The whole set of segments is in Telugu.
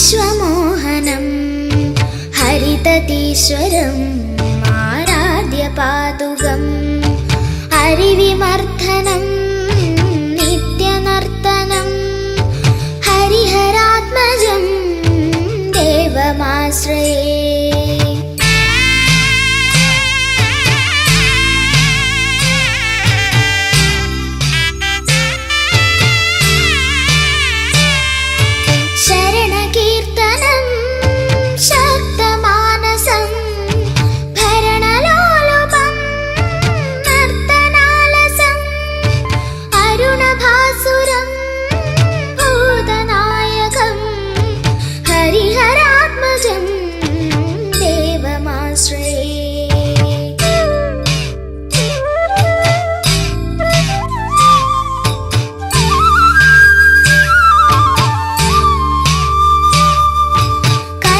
విశ్వమోహనం హరితతీశ్వరం ఆరాధ్య పాదుగం హరివిమర్ధనం నిత్యనర్తనం హరిహరాత్మజం దేవమాశ్రయే. శరణకీర్తనం శక్తమానసం భరణలోలుపం నర్తనాలసం అరుణభాసురం భూతనాయకం హరిహరాత్మజం దేవమాశ్రయే.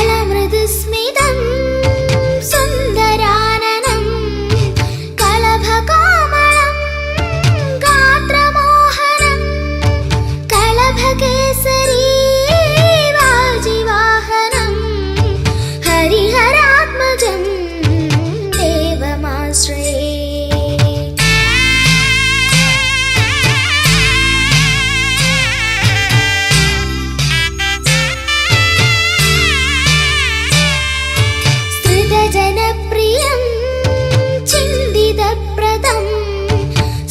కళమృదుస్మితం సుందరాననం కళభకోమళం గాత్రమోహనం కళభకేసరీ వాజివాహనం హరిహరాత్మజం దేవమాశ్రయే. శ్రుతజనప్రియం చిందితప్రదం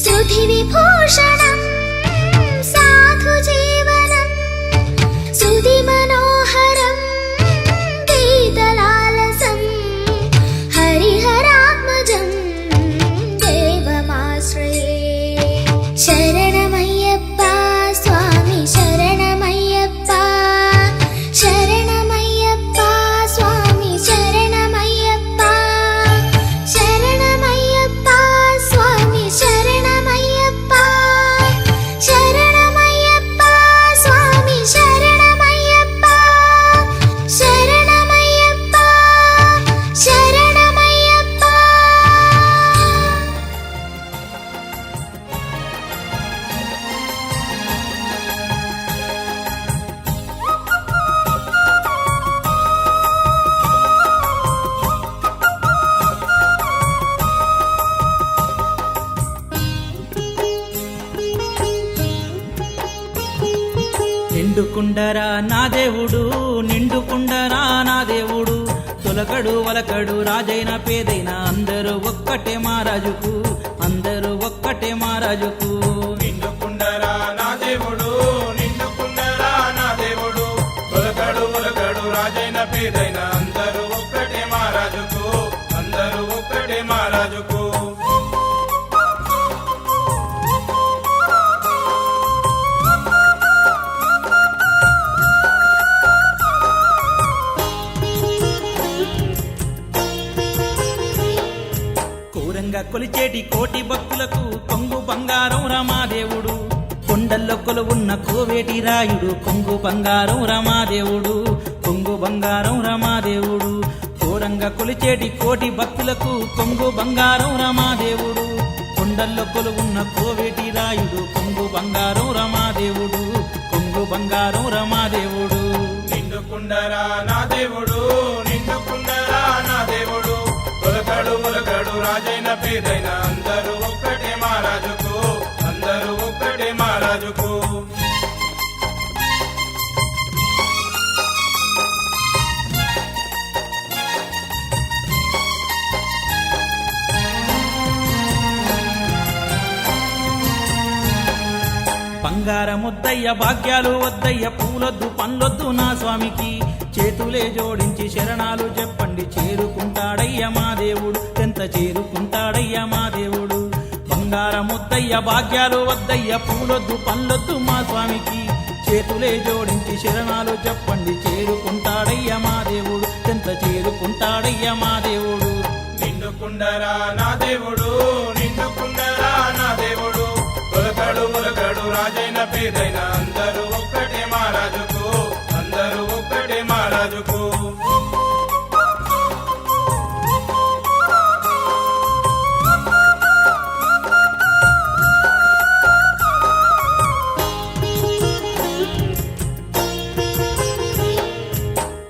శృతివిభూషణం సాధుజీవనం శృతిమనోహరం గీతలాలసం హరిహరాత్మజం దేవమాశ్రయే. శరణమయ్యప్ప స్వామి శరణమయ్యప్ప శరణమయ్యప్ప స్వామి శరణమయ్యప్ప శరణమయ్యప్ప స్వామి శరణమయ్యప్ప శరణమయ్యప్ప స్వామి శరణమయ్యప్ప శరణమయ్యప్ప శరణమయ్యప్ప. నిండుకుండరా నా దేవుడు నిండుకుండరా నా దేవుడు తొలకడు వలకడు రాజైన పేదైన అందరూ ఒక్కటే మహారాజుకు అందరూ ఒక్కటే మహారాజుకు. నిండుకుండరా నా దేవుడు నిండుకుండరా నా దేవుడు తొలకడు ఒలకడు రాజైన పేదైన అందరూ ఒక్కటే మహారాజుకు అందరూ ఒక్కటే మహారాజుకు. కూరంగా కొలిచేటి కోటి భక్తులకు కొంగు బంగారం రమాదేవుడు కొండల్లో కొలువున్న కోవేటి రాయుడు కొంగు బంగారం రమాదేవుడు కొంగు బంగారం రమాదేవుడు. కూరంగా కొలిచేటి కోటి భక్తులకు కొంగు బంగారం రమాదేవుడు కొండల్లో కొలువున్న కోవేటి రాయుడు కొంగు బంగారం రమాదేవుడు కొంగు బంగారం రమాదేవుడు. నిండుకుండరా నా దేవుడు నిండుకుండరా నా దేవుడు తొలకడు ఒలకడు రాజైన పేదైన అందరూ ఒక్కటే మహారాజుకు అందరూ ఒక్కటే మహారాజుకు. బంగారముద్దయ్య భాగ్యాలు వద్దయ్య పూలొద్దు పండ్లొద్దు నా స్వామికి చేతులే జోడించి శరణాలు చెప్పండి చేరుకుంటాడయ్య మా దేవుడు ఎంత చేరుకుంటాడయ్య మా దేవుడు. బంగారముద్దయ్య భాగ్యాలు వద్దయ్య పూలొద్దు పండ్లొద్దు మా స్వామికి చేతులే జోడించి శరణాలు చెప్పండి చేరుకుంటాడయ్య మా దేవుడు ఎంత చేరుకుంటాడయ్య మా దేవుడు. నిండుకుండరా నా దేవుడు నిండుకుండరా నా దేవుడు తొలకడు ఒలకడు రాజైన పేదైన అందరూ ఒక్కటే మహారాజుకు అందరూ ఒక్కటే మహారాజుకు.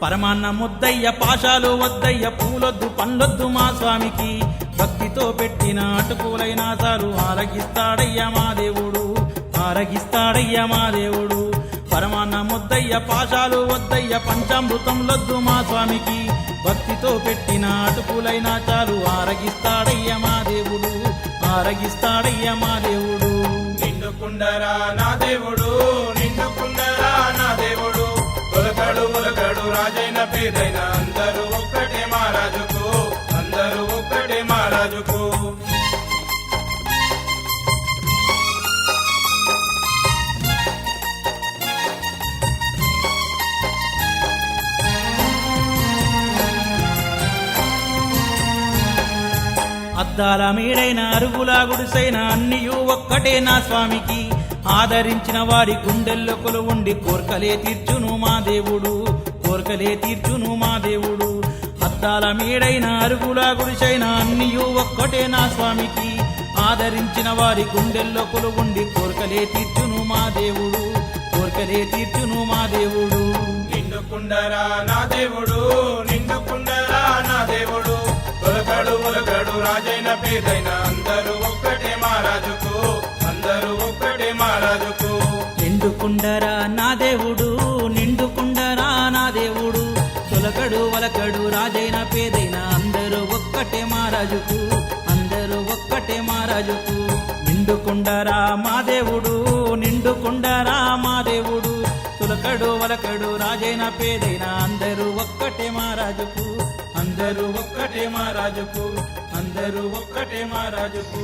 పరమాన్న ముద్దయ్య పాశాలు వద్దయ్య పూలొద్దు పండ్లొద్దు మా స్వామికి భక్తితో పెట్టిన అటుకులైనా చాలు ఆరగిస్తాడయ్య మా దేవుడు ఆరగిస్తాడయ్య మా దేవుడు పరమాన్న ముద్దయ్య పాశాలు వద్దయ్య పంచామృతంలొద్దు మా స్వామికి భక్తితో పెట్టిన అటుకులైనా చాలు ఆరగిస్తాడయ్య మా దేవుడు ఆరగిస్తాడయ్య మా దేవుడు నిండుకుండరా నా దేవుడు నిండుకుండరా నా దేవుడు ఒలకడు ఒలకడు రాజైన పేదైన అందరూ ఒక్కటే మహారాజుకు అందరూ ఒక్కటే మహారాజుకు అద్దాల మీడైన అరుగులా గుడిసైన అన్నియు ఒక్కటే నా స్వామికి ఆదరించిన వారి గుండెల్లో కొలువుండి కోర్కలే తీర్చును మా దేవుడు కోర్కలే తీర్చును మా దేవుడు అద్దాల మీడైన అరుగులా గుడిసైన అన్నియు ఒక్కటే నా స్వామికి ఆదరించిన వారి గుండెల్లో కొలువుండి కోర్కలే తీర్చును మా దేవుడు కోర్కలే తీర్చును మా దేవుడు నిండుకుండరా నా దేవుడు నిండుకుండరా నా దేవుడు ఒలకడు ఒలకడు రాజైన పేదైన అందరూ ఒక్కటే మహారాజుకు అందరూ ఒక్కటే మహారాజుకు నిండుకుండరా నా దేవుడు నిండుకుండరా నా దేవుడు తొలకడు వలకడు రాజైన పేదైన అందరూ ఒక్కటే మహారాజుకు అందరూ ఒక్కటే మహారాజుకు నిండుకుండరా మా దేవుడు నిండుకుండరా మా దేవుడు తొలకడు వలకడు రాజైన పేదైన అందరూ ఒక్కటే మహారాజుకు అందరూ ఒక్కటే మహారాజుకు అందరూ ఒక్కటే మహారాజుకు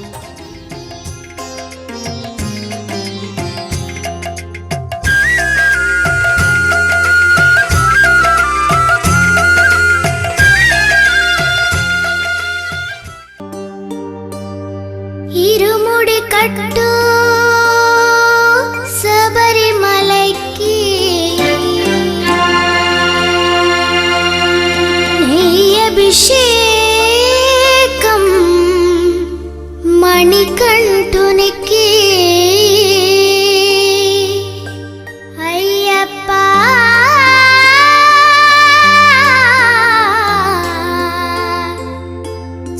ఇరుముడి కట్టు శబరిమలైకి నెయ్యభిషేకం మణికంఠునికి అయ్యప్ప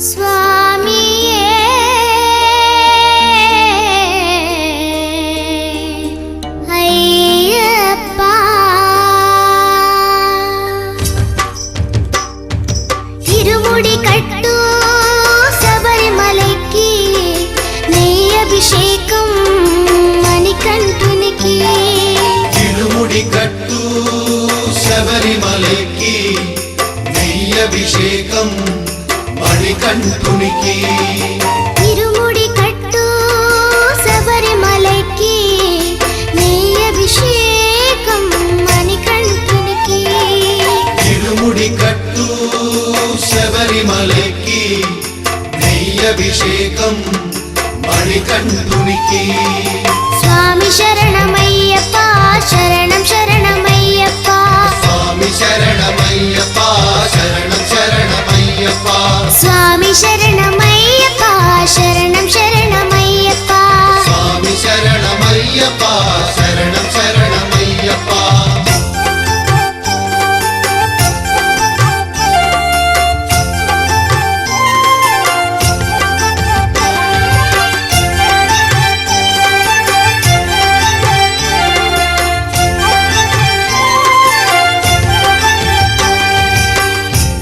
స్వామియే అయ్యప్ప ఇరుముడి కట్టు శబరిమలైకి నెయ్యభిషేకం మణికంఠునికి తిరుముడి కట్టు శబరిమలైకి నెయ్యభిషేకం మణికంఠునికి ఇరుముడి కట్టు శబరిమలైకి నెయ్యభిషేకం మణికంఠునికి తిరుముడి కట్టు శబరిమలైకి నెయ్యభిషేకం మణికంఠునికి స్వామి శరణమయ్యప్ప శరణం శరణమయ్యప్ప స్వామి శరణమయ్యప్ప శరణం శరణమయ్యప్ప స్వామి శరణమయ్యప్ప శరణం శరణమయ్యప్ప స్వామి శరణమయ్యప్ప శరణం శరణమయ్యప్ప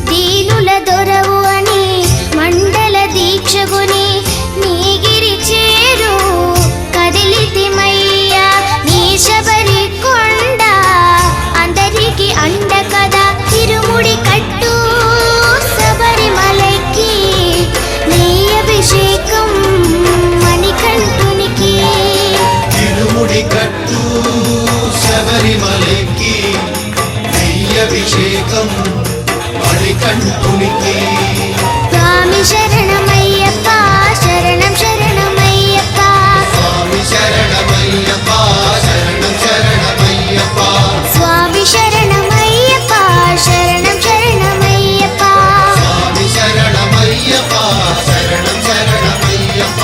దీనుల దొరవు అని మండల దీక్షగుని నీగిరి చేరు కదిలితిమయ్యా నీ శబరి కొండ అందరికి అండ కదా తిరుముడి కట్టు శబరిమలైకి నెయ్యభిషేకం మణికంఠునికి తిరుముడి కట్టు శబరిమలైకి నెయ్యభిషేకం మణికంఠునికి స్వామి శరణమయ్యప్ప శరణం శరణమయ్యప్ప స్వామి శరణమయ్యప్ప శరణం శరణమయ్యప్ప స్వామి శరణమయ్యప్ప శరణం శరణమయ్యప్ప స్వామి శరణమయ్యప్ప శరణం శరణమయ్యప్ప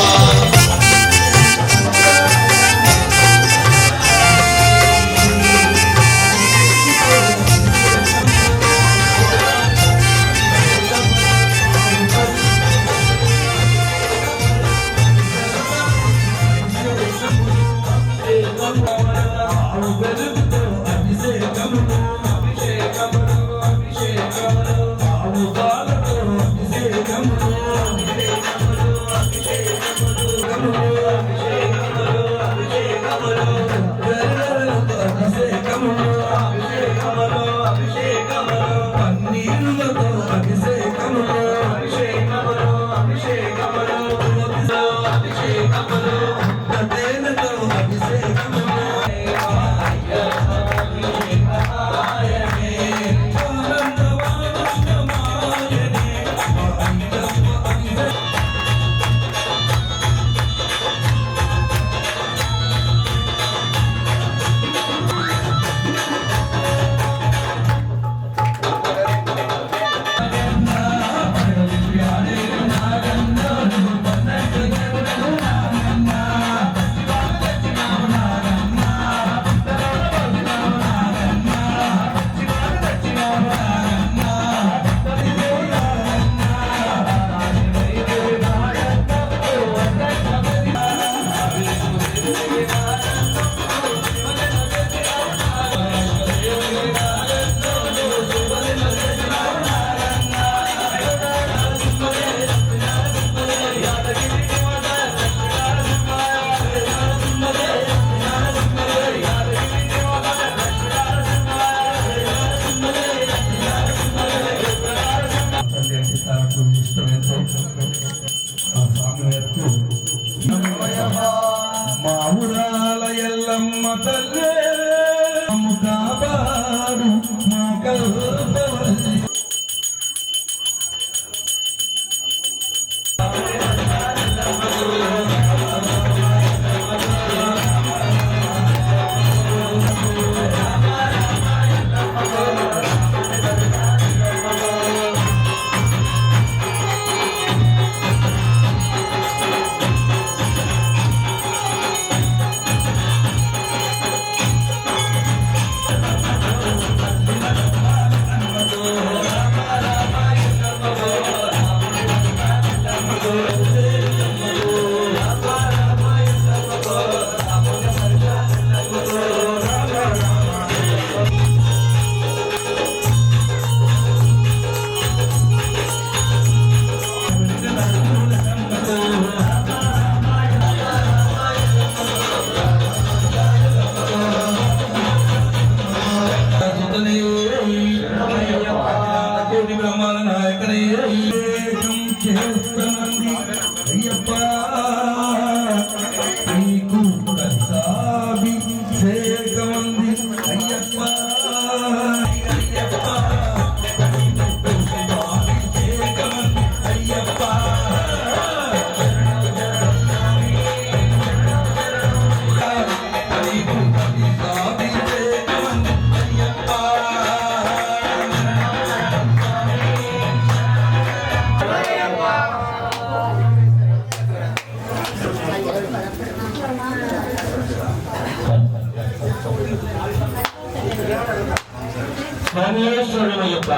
స్వామియేశ్వరుమయ్యప్ప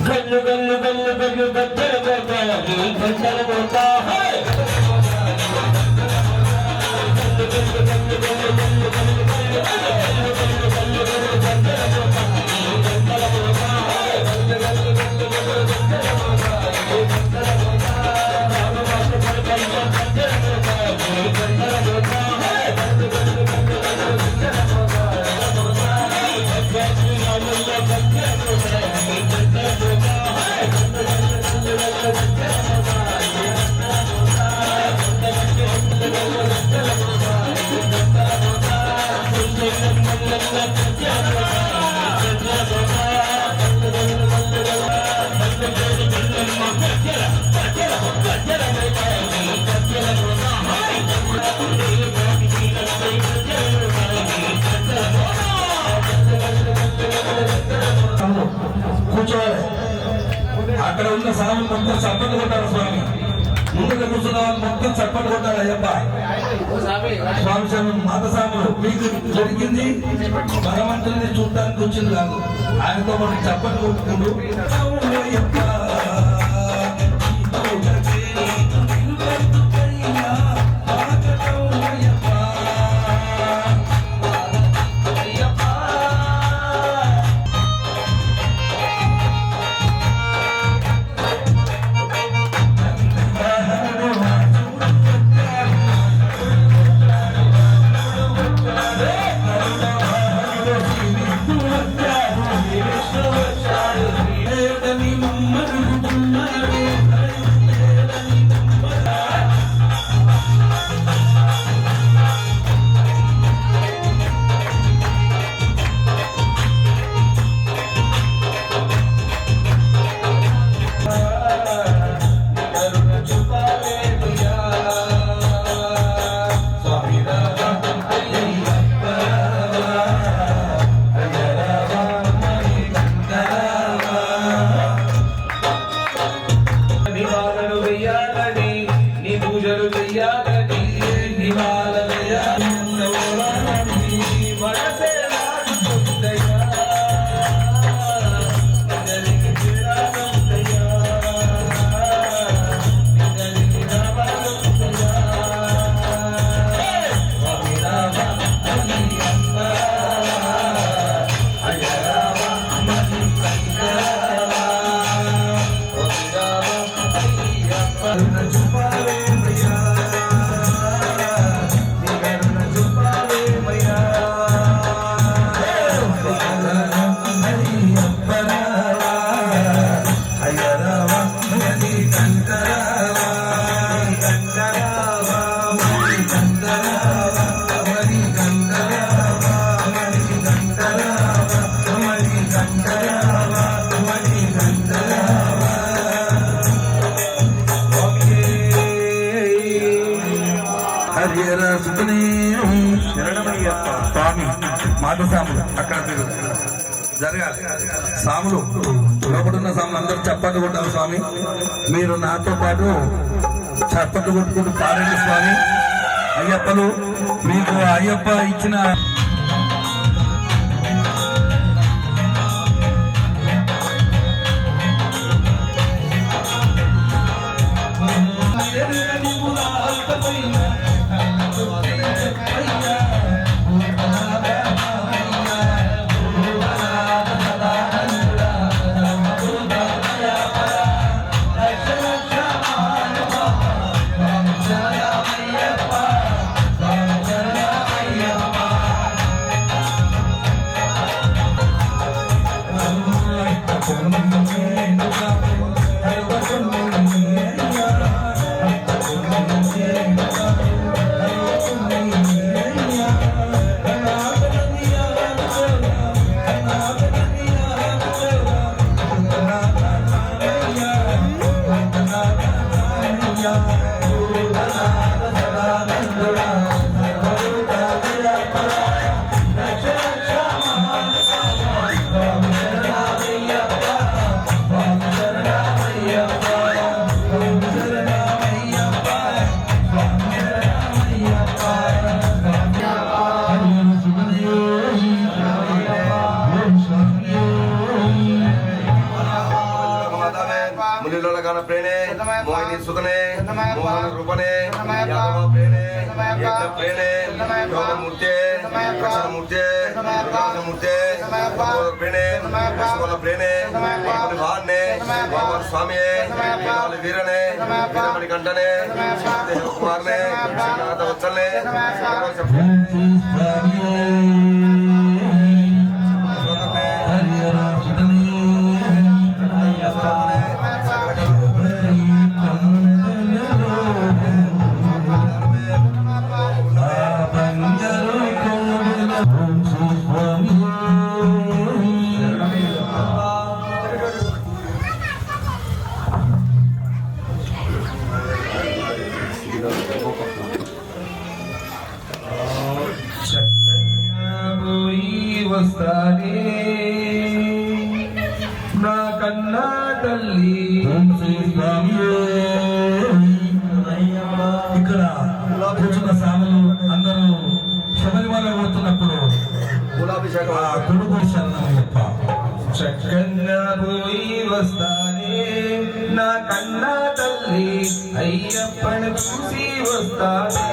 గల్లు గల్లు గల్లు గల్లు గద్దెల గోతాయి గంటల గోతా కూర్చోవాలి. అక్కడ ఉన్న సాములు మొత్తం చప్పట్లు కొట్టారు. స్వామి ముందుగా కూర్చున్న వాళ్ళు మొత్తం చప్పట్లు కొట్టారు. అయ్యప్ప స్వామి స్వామి మాత సాములు మీకు జరిగింది భగవంతుని చూడటానికి వచ్చింది కాదు, ఆయనతో పాటు చప్పట్లు కొట్టుకుంటూ అయ్యప్ప మమ్మల్ని జరగాలి. సాములు లోపడున్న సాములు అందరూ చప్పట్లు కొట్టాలి స్వామి. మీరు నాతో పాటు చప్పట్లు కొట్టుకుంటూ పాడండి స్వామి. అయ్యప్పలు మీకు అయ్యప్ప ఇచ్చిన प्रेणे मोहिनी सुतने मोहन रूपने यादव प्रेणे यज्ञ प्रेणे योग मूर्ते कृष्ण मूर्ते विकास मूर्ते प्रेणे कृष्ण प्रेणे भाने बाबर स्वामी वीरने वीरमणि कंठने देव कुमार ने श्रीनाथ वत्सल నా కన్నా తల్లి ఇక్కడ కూర్చున్న సాములు అందరూ శబరిమల పోతున్నప్పుడు కొడుకు శరణయ్యప్ప చక్కన్నా పోయి వస్తానే నా కన్నా తల్లి అయ్యప్పని చూసి వస్తానే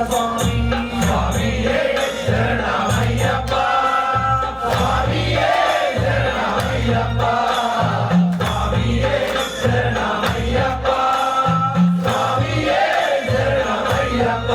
స్వామి స్వామియే శరణమయ్యప్ప స్వామియే శరణమయ్యప్ప స్వామియే శరణమయ్యప్ప స్వామియే శరణమయ్యప్ప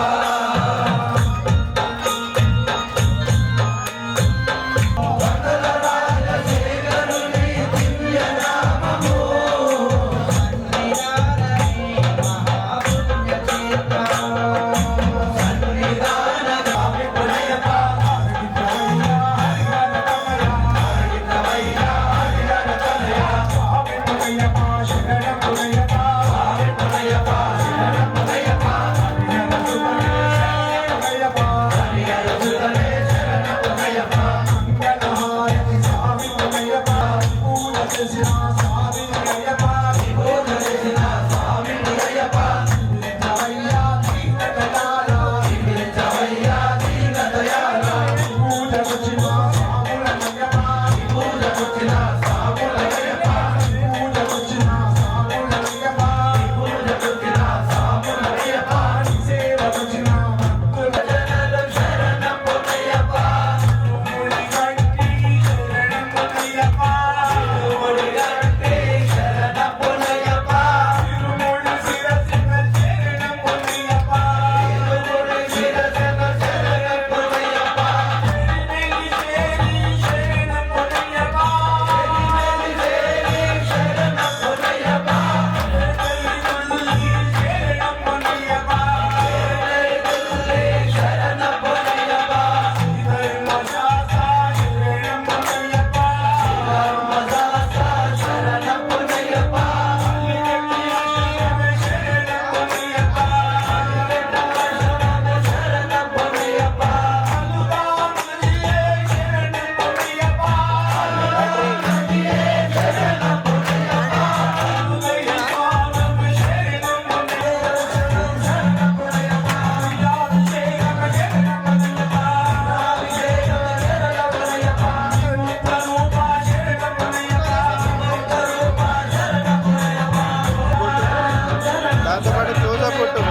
దాంతోపాటు క్లోజప్ కొట్టు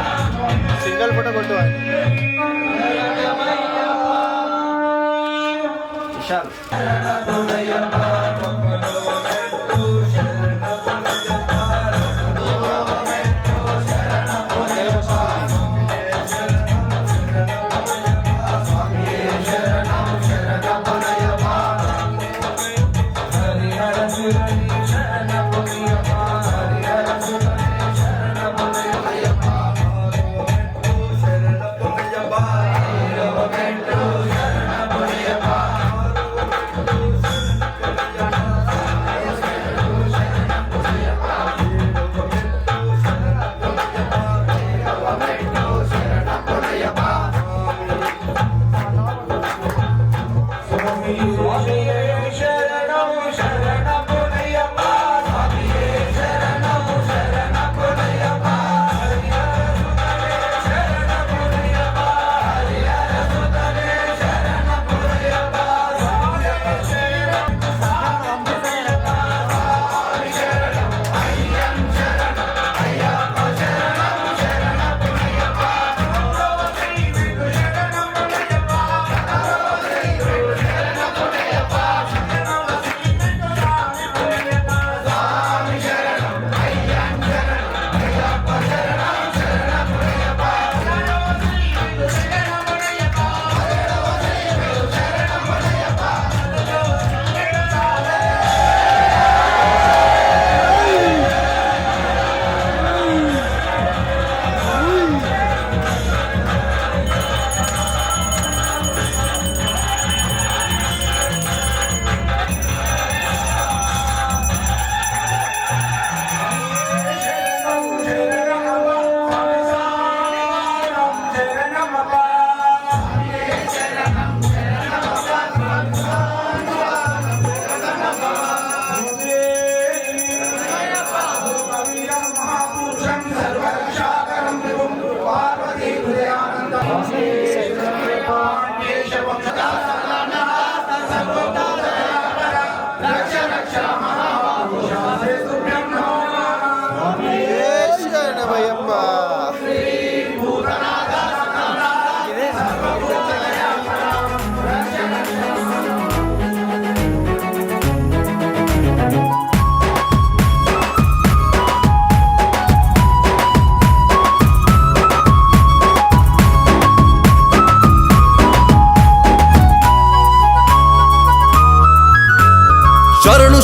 సింగల్ ఫోటో కొట్టు విశాల్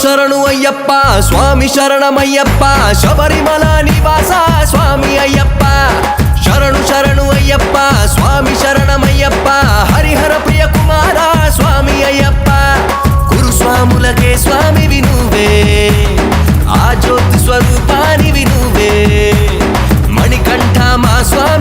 శరణు అయ్యప్ప స్వామి శరణమయ్యప్ప శబరిమల నివాస స్వామి అయ్యప్ప శరణు శరణు అయ్యప్ప స్వామి శరణమయ్యప్ప హరిహర ప్రియ కుమార స్వామి అయ్యప్ప గురుస్వాములకే స్వామి వినువే ఆ జ్యోతి స్వరూపాని వినువే మణికంఠ మా స్వామి